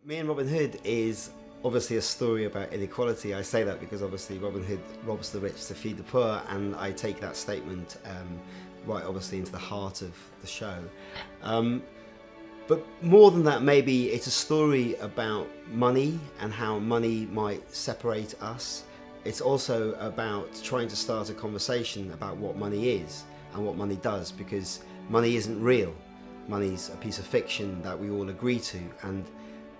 Me and Robin Hood is obviously a story about inequality. I say that because obviously Robin Hood robs the rich to feed the poor, and I take that statement right obviously into the heart of the show. But more than that, maybe it's a story about money and how money might separate us. It's also about trying to start a conversation about what money is and what money does, because money isn't real. Money's a piece of fiction that we all agree to, and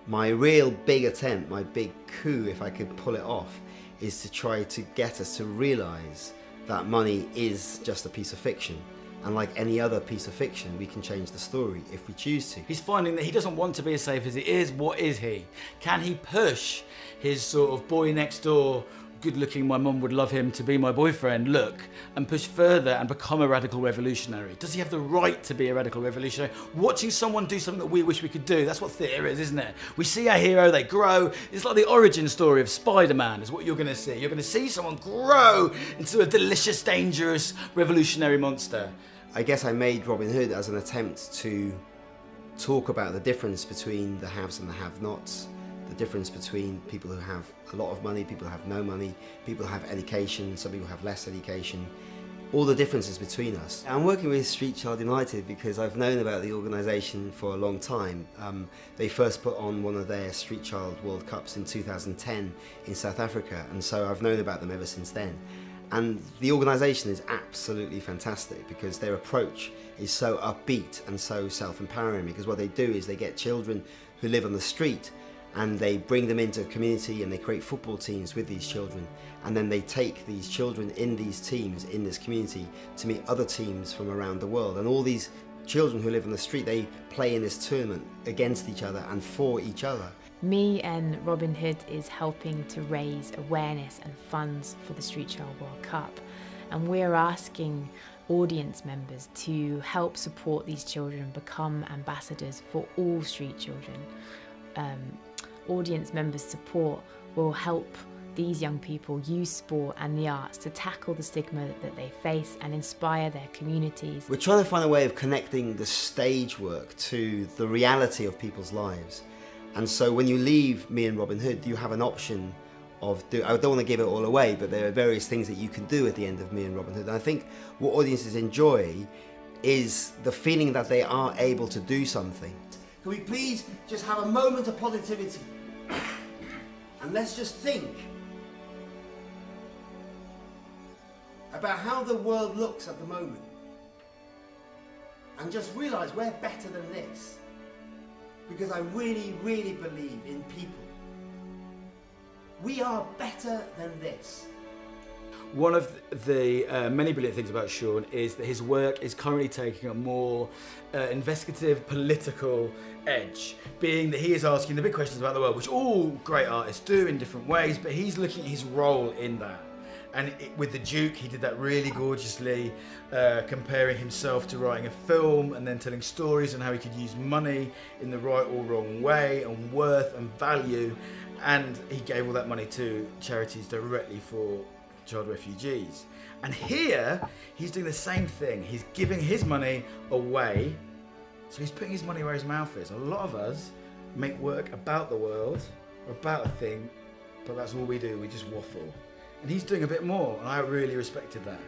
my real big attempt, my big coup, if I could pull it off, is to try to get us to realise that money is just a piece of fiction. And like any other piece of fiction, we can change the story if we choose to. He's finding that he doesn't want to be as safe as he is. What is he? Can he push his sort of boy next door, good looking, my mum would love him to be my boyfriend, look, and push further and become a radical revolutionary? Does he have the right to be a radical revolutionary? Watching someone do something that we wish we could do, that's what theatre is, isn't it? We see our hero, they grow. It's like the origin story of Spider-Man is what you're going to see. You're going to see someone grow into a delicious, dangerous, revolutionary monster. I guess I made Robin Hood as an attempt to talk about the difference between the haves and the have-nots, the difference between people who have a lot of money, people who have no money, people who have education, some people have less education, all the differences between us. I'm working with Street Child United because I've known about the organisation for a long time. They first put on one of their Street Child World Cups in 2010 in South Africa, and so I've known about them ever since then. And the organisation is absolutely fantastic because their approach is so upbeat and so self-empowering, because what they do is they get children who live on the street and they bring them into a community and they create football teams with these children, and then they take these children in these teams in this community to meet other teams from around the world, and all these children who live on the street, they play in this tournament against each other and for each other. Me and Robin Hood is helping to raise awareness and funds for the Street Child World Cup, and we're asking audience members to help support these children become ambassadors for all street children. Audience members' support will help these young people use sport and the arts to tackle the stigma that they face and inspire their communities. We're trying to find a way of connecting the stage work to the reality of people's lives. And so when you leave Me and Robin Hood, you have an option of, I don't want to give it all away, but there are various things that you can do at the end of Me and Robin Hood. And I think what audiences enjoy is the feeling that they are able to do something. Can we please just have a moment of positivity? And let's just think about how the world looks at the moment. And just realise we're better than this. Because I really, really believe in people. We are better than this. One of the many brilliant things about Sean is that his work is currently taking a more investigative, political edge, being that he is asking the big questions about the world, which all great artists do in different ways, but he's looking at his role in that. And with The Duke, he did that really gorgeously, comparing himself to writing a film and then telling stories and how he could use money in the right or wrong way, and worth and value. And he gave all that money to charities directly for child refugees. And here, he's doing the same thing. He's giving his money away, so he's putting his money where his mouth is. A lot of us make work about the world, or about a thing, but that's all we do, we just waffle. And he's doing a bit more, and I really respected that.